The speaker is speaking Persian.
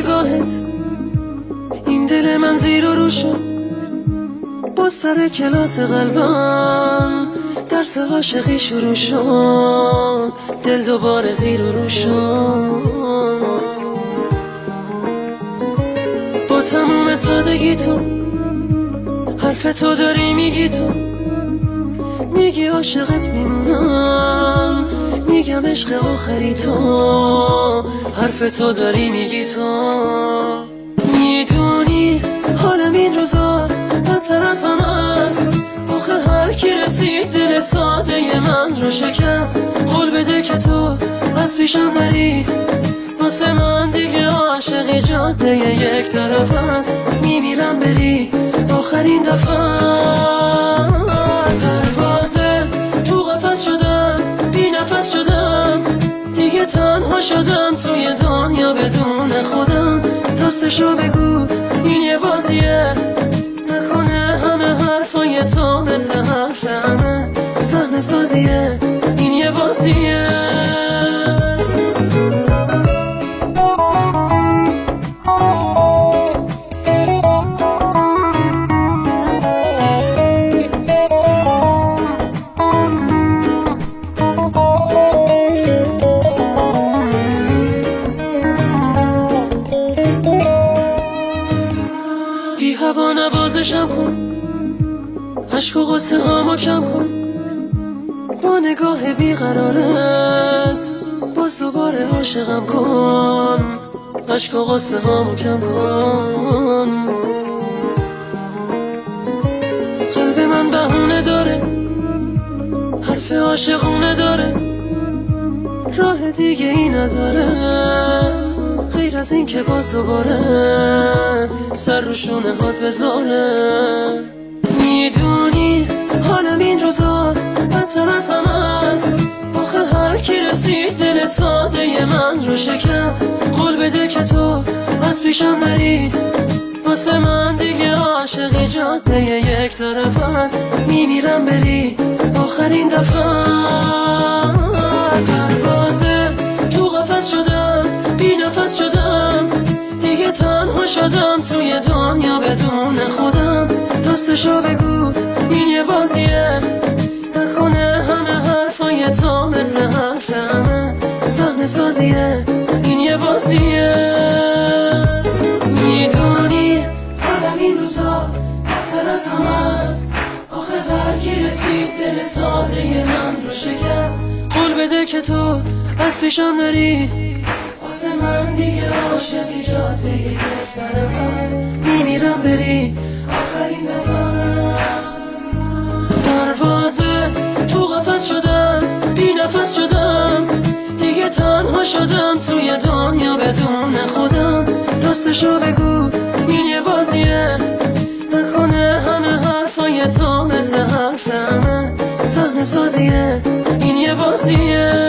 نگاهت این دل من زیر و رو شد، با سر کلاس قلبم درس عاشقی شروع شد، دل دوباره زیر و رو شد. با تموم سادگی تو حرف تو داری میگی، تو میگی عاشقت میمونم، میگم عشق آخری تو، حرف تو داری میگی تو. میدونی حالم این روزا بدتر از همه است، آخه هر کی رسید دل ساده من رو شکست. قول بده که تو از پیشم نری، واسه من دیگه عاشقی جاده یک طرف است، میمیرم بری آخرین دفعه. پروازه تو قفس شدم، بی نفس شدم، دیگه تنها شدم توی دنیا بدون خودم. راستشو بگو این یه بازیه، نکنه همه حرفای تو مثل حرف همه صحنه سازیه، این یه بازیه. بی هوا نوازشم کن، عشق و غصه هامو کم کن، با نگاه بیقرارت باز دوباره عاشقم کن، عشق و غصه هامو کم کن. قلب من بهونه داره، حرف عاشقونه داره، راه دیگه ای نداره غیر از این که باز دوباره سر رو شونه هات بذاره. میدونی حالم این روزا بدتر از همه است، آخه هر کی رسید دل ساده من رو شکست. قول بده که تو از پیشم نری، واسه من دیگه عاشقی جاده یک طرف است، میمیرم بری آخرین دفعه. پروازه تو قفس شدم، بی نفس شدم، دیگه تنها شدم توی دنیا بدون خودم. راستشو بگو این یه بازیه، نکنه همه حرفای تو مثل حرف همه صحنه سازیه، این یه بازیه. میدونی حالم این روزا بدتر از همه است، آخه هر کی رسید دل ساده من رو شکست. قول بده که تو از پیشم نری، واسه من دیگه عاشقی جاده یک طرف است، میمیرم بری آخرین دفعه. پروازه تو قفس شدم، بی نفس شدم، دیگه تنها شدم توی دنیا بدون خودم. راستشو بگو این یه بازیه، نکنه همه حرفای تو مثل حرف همه صحنه سازیه، این یه بازیه.